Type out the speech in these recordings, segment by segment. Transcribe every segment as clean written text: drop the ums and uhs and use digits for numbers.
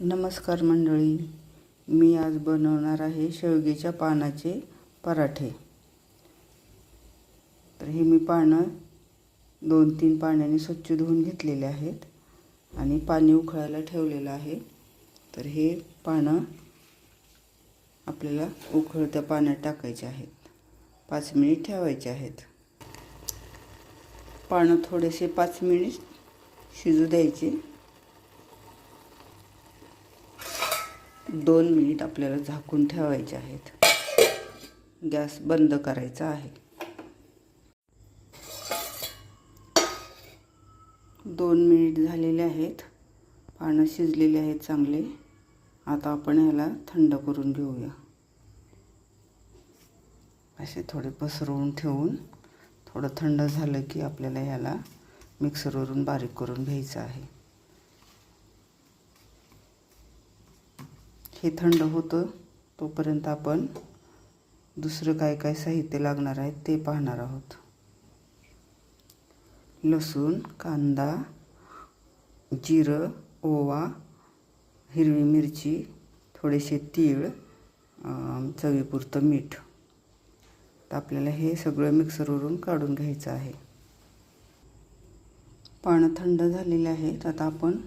नमस्कार मंडळी, मी आज बनवणार आहे शेवग्याच्या पानाचे पराठे। तर हे मी पानं 2-3 पाण्याने स्वच्छ धुवून घेतलेले आहेत आणि पाणी उकळायला ठेवलेलं आहे। तर हे पानं आपल्याला उकळत्या पाण्यात टाकायचे आहेत। 5 मिनिट ठेवायचे आहेत। पानं थोडेसे 5 मिनिट शिजू द्यायचे। 2 मिनिट आपल्याला झाकून ठेवायचे आहेत। गॅस बंद करायचा आहे। 2 मिनिट झालेले आहेत। पानं शिजलेले आहेत चांगले। आता आपण याला थंड करून घेऊया। असे थोडे पसरवून ठेवून थोडं थंड झालं की आपल्याला याला मिक्सरवरून बारीक करून घ्यायचं आहे। हे थंड होतं तोपर्यंत आपण दुसरं काय काय साहित्य लागणार आहे ते पाहणार आहोत। लसूण, कांदा, जिरं, ओवा, हिरवी मिरची, थोडेसे तीळ, चवीपुरतं मीठ। तर आपल्याला हे सगळं मिक्सरवरून काढून घ्यायचं आहे। पानं थंड झालेले आहेत। आता आपण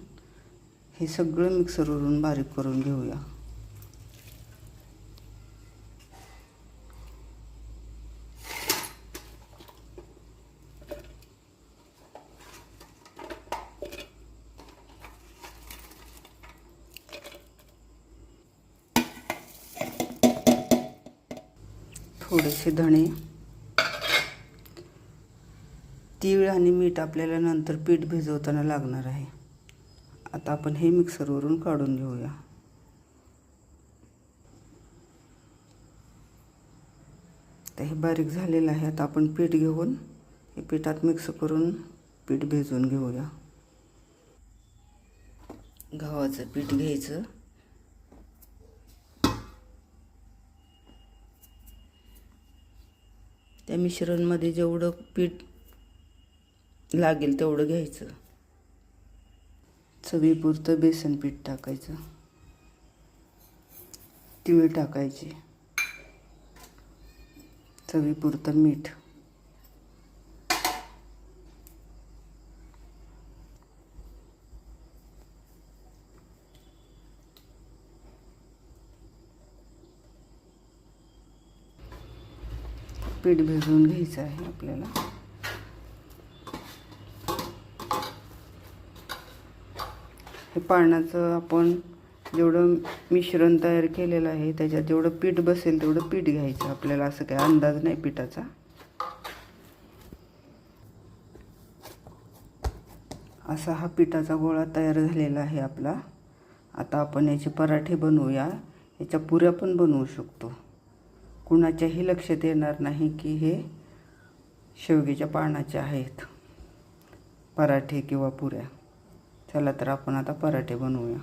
हे सगळं मिक्सरवरून बारीक करून घेऊया। थोडेसे धणे, तीळ आणि मीठ आपल्याला नंतर पीठ भिजवताना लागणार आहे। आता आपण हे मिक्सरवरून काढून घेऊया। तर हे बारीक झालेलं आहे। आता आपण पीठ घेऊन हे पिठात मिक्स करून पीठ भिजवून घेऊया। गव्हाचं पीठ घ्यायचं। त्या मिश्रणमध्ये जेवढं पीठ लागेल तेवढं घ्यायचं। चवीपुरतं बेसन पीठ टाकायचं। तीळ टाकायचे, चवीपुरतं मीठ, पीठ भिजवून घ्यायचं आहे आपल्याला। हे पाण्याचं आपण जेवढं मिश्रण तयार केलेलं आहे त्याच्यात जेवढं पीठ बसेल तेवढं पीठ घ्यायचं। आपल्याला असं काही अंदाज नाही पिठाचा। असा हा पिठाचा गोळा तयार झालेला आहे आपला। आता आपण याचे पराठे बनवूया। याच्या पुऱ्या पण बनवू शकतो। कुणाच्याही लक्षात येणार नाही की हे शेवग्याच्या पानाचे आहेत पराठे किंवा पुऱ्या। चला तर आपण आता पराठे बनवूया।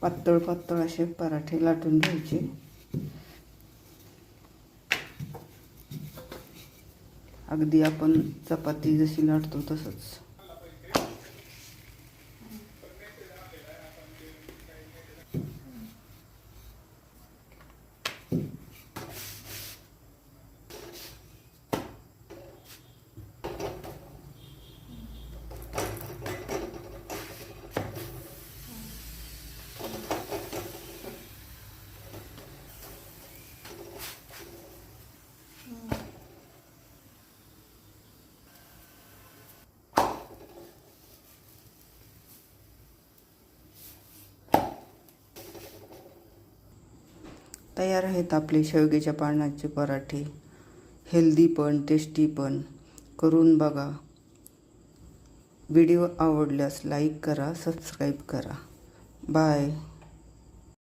पातळ पातळ असे पराठे लाटून घ्यायचे। अगदी आपण चपाती जशी लाटतो तसंच। तयार आहेत आपले शेवग्याच्या पानाचे पराठे। हेल्दी पण टेस्टी पण। करून बघा। व्हिडिओ आवडल्यास लाईक करा, सबस्क्राईब करा। बाय।